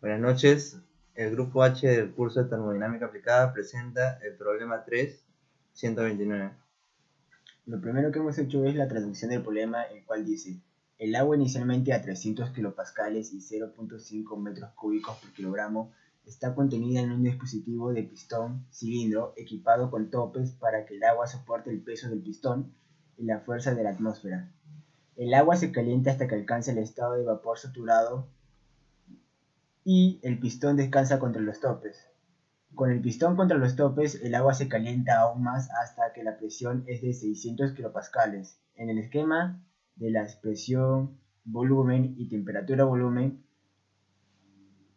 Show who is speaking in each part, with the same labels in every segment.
Speaker 1: Buenas noches. El grupo H del curso de termodinámica aplicada presenta el problema 3.129.
Speaker 2: Lo primero que hemos hecho es la traducción del problema, el cual dice: el agua inicialmente a 300 kilopascales y 0.5 metros cúbicos por kilogramo está contenida en un dispositivo de pistón cilindro equipado con topes para que el agua soporte el peso del pistón y la fuerza de la atmósfera. El agua se calienta hasta que alcanza el estado de vapor saturado y el pistón descansa contra los topes. Con el pistón contra los topes, el agua se calienta aún más hasta que la presión es de 600 kilopascales. En el esquema de la presión, volumen y temperatura-volumen,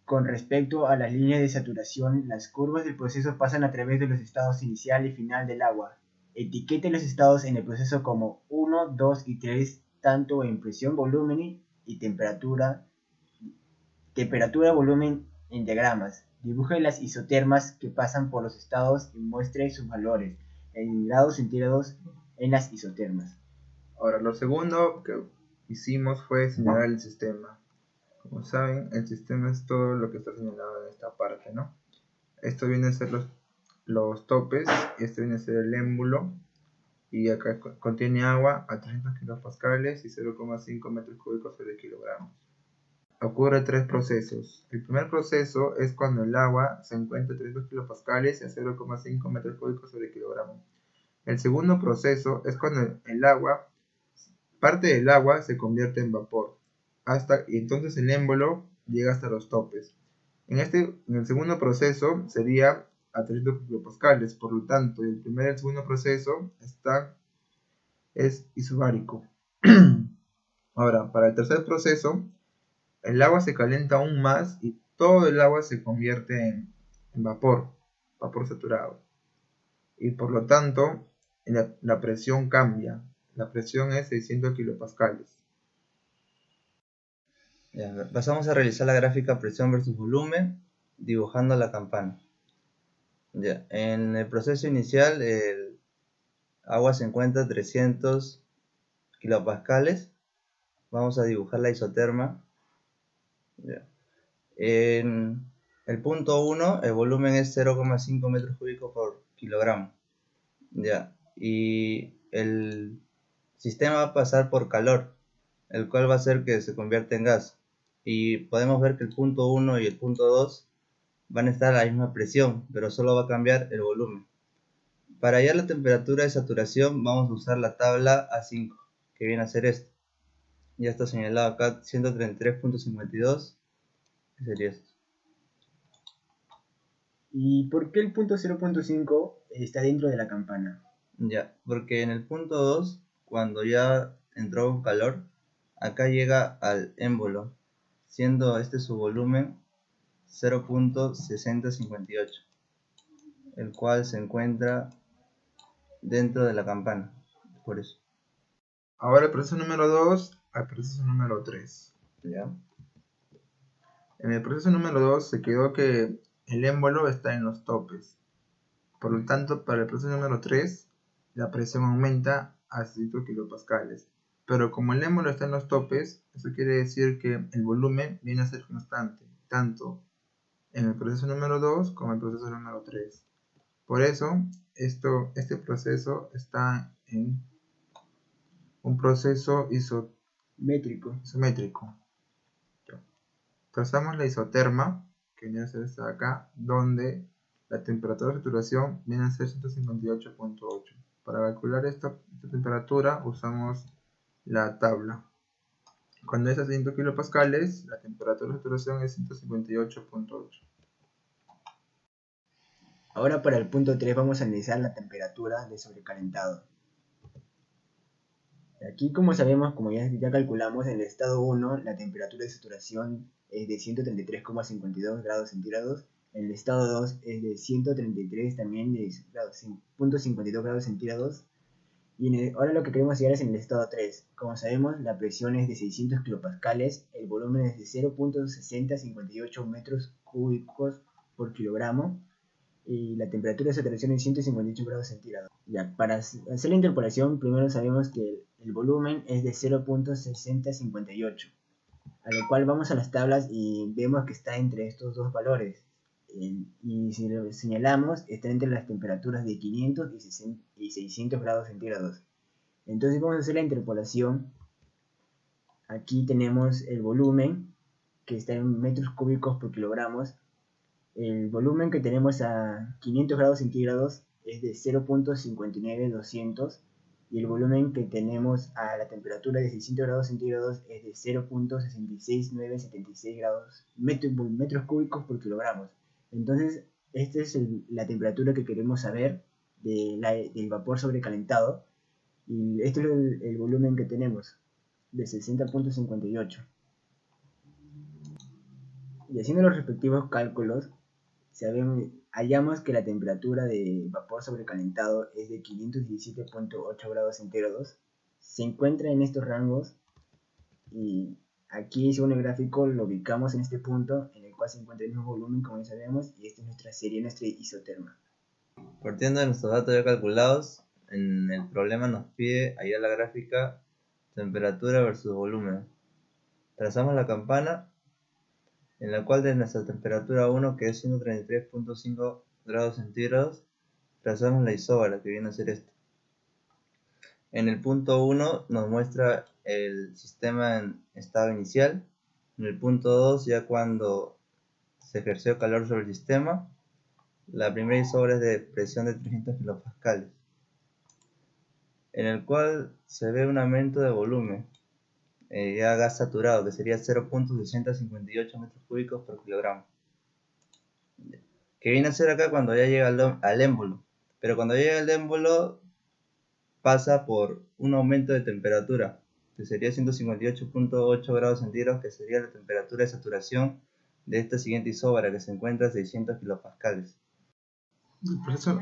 Speaker 2: con respecto a las líneas de saturación, las curvas del proceso pasan a través de los estados inicial y final del agua. Etiquete los estados en el proceso como 1, 2 y 3, tanto en presión, volumen y temperatura-volumen en diagramas. Dibuje las isotermas que pasan por los estados y muestre sus valores en grados centígrados en las isotermas.
Speaker 3: Ahora, lo segundo que hicimos fue señalar el sistema. Como saben, el sistema es todo lo que está señalado en esta parte, ¿no? Esto viene a ser los topes, y este viene a ser el émbulo, y acá contiene agua a 300 kilopascales y 0,5 metros cúbicos sobre kilogramos. Ocurre tres procesos. El primer proceso es cuando el agua se encuentra a 300 kilopascales y a 0,5 metros cúbicos sobre kilogramo. El segundo proceso es cuando parte del agua se convierte en vapor, y entonces el émbolo llega hasta los topes. En el segundo proceso sería a 300 kilopascales, por lo tanto, el primer y el segundo proceso es isobárico. Ahora, para el tercer proceso, el agua se calienta aún más y todo el agua se convierte en vapor saturado. Y por lo tanto, la presión cambia. La presión es 600 kilopascales.
Speaker 1: Ya, pasamos a realizar la gráfica presión versus volumen dibujando la campana. Ya, en el proceso inicial el agua se encuentra a 300 kilopascales. Vamos a dibujar la isoterma. Ya. En el punto 1 el volumen es 0,5 metros cúbicos por kilogramo. Ya. Y el sistema va a pasar por calor, el cual va a hacer que se convierta en gas. Y podemos ver que el punto 1 y el punto 2 van a estar a la misma presión, pero solo va a cambiar el volumen. Para hallar la temperatura de saturación vamos a usar la tabla A5, que viene a ser esto. Ya está señalado acá 133.52, que sería esto.
Speaker 2: ¿Y por qué el punto 0.5 está dentro de la campana?
Speaker 1: Ya, porque en el punto 2, cuando ya entró con calor, acá llega al émbolo, siendo este su volumen 0.6058, el cual se encuentra dentro de la campana, por eso.
Speaker 3: Ahora el proceso número 2 al proceso número 3.
Speaker 1: ¿Ya?
Speaker 3: En el proceso número 2 se quedó que el émbolo está en los topes. Por lo tanto, para el proceso número 3, la presión aumenta a 600 kilopascales. Pero como el émbolo está en los topes, eso quiere decir que el volumen viene a ser constante, tanto en el proceso número 2 como en el proceso número 3. Por eso, este proceso está en un proceso
Speaker 2: Métrico.
Speaker 3: isométrico. Trazamos la isoterma, que viene a ser esta de acá, donde la temperatura de saturación viene a ser 158.8. Para calcular esta temperatura usamos la tabla. Cuando es a 100 kilopascales, la temperatura de saturación es 158.8.
Speaker 2: Ahora para el punto 3 vamos a analizar la temperatura de sobrecalentado. Aquí, como sabemos, como ya calculamos, en el estado 1 la temperatura de saturación es de 133,52 grados centígrados. En el estado 2 es de 133 también de 0.52 grados centígrados. Y ahora lo que queremos llegar es en el estado 3. Como sabemos, la presión es de 600 kilopascales, el volumen es de 0.6058 metros cúbicos por kilogramo y la temperatura de saturación es 158 grados centígrados. Ya, para hacer la interpolación, primero sabemos que el volumen es de 0.6058. a lo cual vamos a las tablas y vemos que está entre estos dos valores. Y si lo señalamos, está entre las temperaturas de 500 y 600 grados centígrados. Entonces vamos a hacer la interpolación. Aquí tenemos el volumen, que está en metros cúbicos por kilogramos. El volumen que tenemos a 500 grados centígrados es de 0.59200 y el volumen que tenemos a la temperatura de 600 grados centígrados es de 0.66976 metros cúbicos por kilogramos. Entonces, esta es la temperatura que queremos saber del vapor sobrecalentado y este es el volumen que tenemos de 60.58. Y haciendo los respectivos cálculos, hallamos que la temperatura de vapor sobrecalentado es de 517.8 grados centígrados. Se encuentra en estos rangos y aquí según el gráfico lo ubicamos en este punto en el cual se encuentra el mismo volumen como ya sabemos y esta es nuestra serie, nuestra isoterma.
Speaker 1: Partiendo de nuestros datos ya calculados, en el problema nos pide hallar la gráfica temperatura versus volumen. Trazamos la campana en la cual de nuestra temperatura 1, que es 133.5 grados centígrados, trazamos la isóbara, que viene a ser esto. En el punto 1 nos muestra el sistema en estado inicial. En el punto 2, ya cuando se ejerció calor sobre el sistema, la primera isóbara es de presión de 300 kilopascales, en el cual se ve un aumento de volumen, ya gas saturado, que sería 0.658 metros cúbicos por kilogramo, que viene a ser acá cuando ya llega al émbolo, pero cuando llega al émbolo pasa por un aumento de temperatura, que sería 158.8 grados centígrados, que sería la temperatura de saturación de esta siguiente isóbara, que se encuentra a 600 kilopascales.
Speaker 3: Del proceso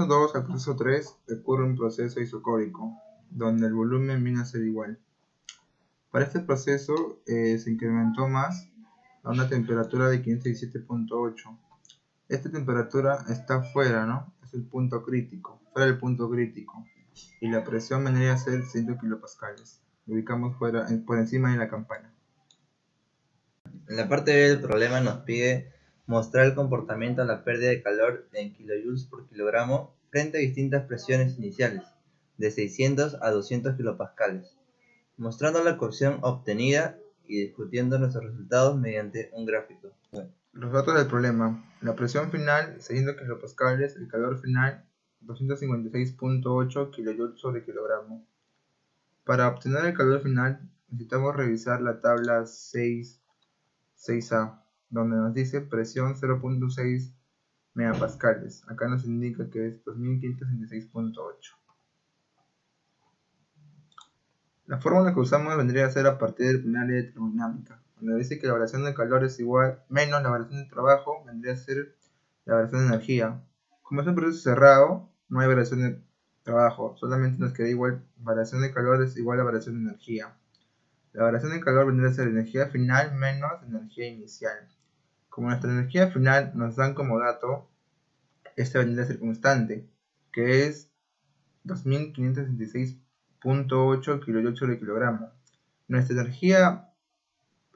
Speaker 3: 2 al proceso 3 ocurre un proceso isocórico, donde el volumen viene a ser igual. Para este proceso se incrementó más a una temperatura de 517.8. Esta temperatura está fuera, ¿no? Es el punto crítico, fuera del punto crítico. Y la presión vendría a ser 100 kilopascales. Lo ubicamos por encima de la campana.
Speaker 1: En la parte B del problema nos pide mostrar el comportamiento de la pérdida de calor en kilojoules por kilogramo frente a distintas presiones iniciales, de 600 a 200 kilopascales, mostrando la ecuación obtenida y discutiendo nuestros resultados mediante un gráfico.
Speaker 3: Los datos del problema. La presión final 600 kilopascales, el calor final 256.8 kJ sobre kilogramo. Para obtener el calor final necesitamos revisar la tabla 6A, donde nos dice presión 0.6 megapascales. Acá nos indica que es 2566.8. La fórmula que usamos vendría a ser a partir del primer ley de termodinámica, donde dice que la variación de calor es igual menos la variación de trabajo, vendría a ser la variación de energía. Como es un proceso cerrado, no hay variación de trabajo, solamente nos queda igual variación de calor es igual a variación de energía. La variación de calor vendría a ser energía final menos energía inicial. Como nuestra energía final nos dan como dato, esta vendría a ser constante, que es 2566.8 kJ sobre kilogramo. Nuestra energía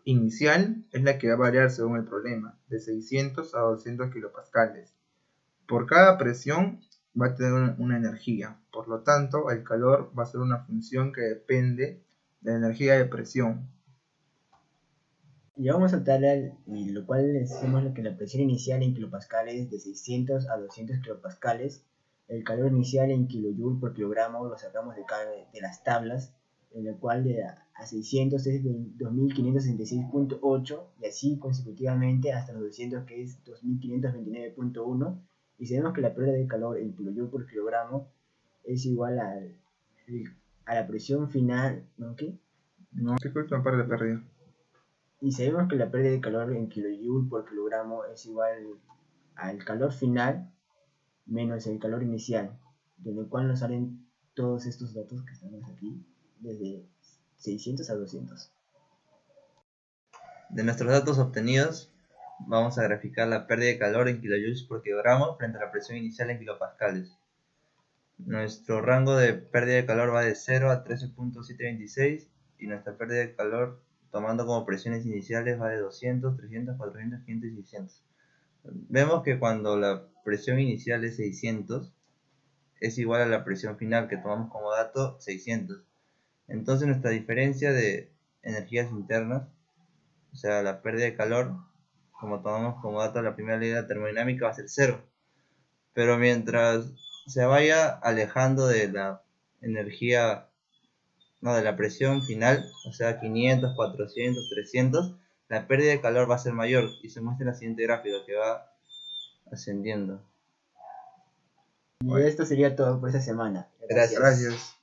Speaker 3: inicial es la que va a variar según el problema, de 600 a 200 kilopascales. Por cada presión va a tener una energía, por lo tanto el calor va a ser una función que depende de la energía de presión.
Speaker 2: Llegamos a tabla, y lo cual hacemos que la presión inicial en kilopascales de 600 a 200 kilopascales, el calor inicial en kilojoule por kilogramo lo sacamos de las tablas, en el cual a 600 es 2566.8 y así consecutivamente hasta los 200 que es 2529.1 y sabemos que la pérdida de calor en kilojoule por kilogramo es igual a la presión final, ¿no? ¿Qué?
Speaker 3: No, ¿qué fue la última parte de pérdida?
Speaker 2: Y sabemos que la pérdida de calor en kilojoule por kilogramo es igual al calor final menos el calor inicial, de lo cual nos salen todos estos datos que estamos aquí, desde 600 a 200.
Speaker 1: De nuestros datos obtenidos, vamos a graficar la pérdida de calor en kilojoules por kilogramo frente a la presión inicial en kilopascales. Nuestro rango de pérdida de calor va de 0 a 13.726 y nuestra pérdida de calor tomando como presiones iniciales va de 200, 300, 400, 500 y 600. Vemos que cuando la presión inicial es 600, es igual a la presión final que tomamos como dato 600. Entonces nuestra diferencia de energías internas, o sea, la pérdida de calor, como tomamos como dato la primera ley de la termodinámica, va a ser 0. Pero mientras se vaya alejando de la energía, no, de la presión final, o sea, 500, 400, 300, la pérdida de calor va a ser mayor y se muestra en la siguiente gráfica que va ascendiendo.
Speaker 2: Y esto sería todo por esta semana.
Speaker 1: Gracias.
Speaker 3: Gracias.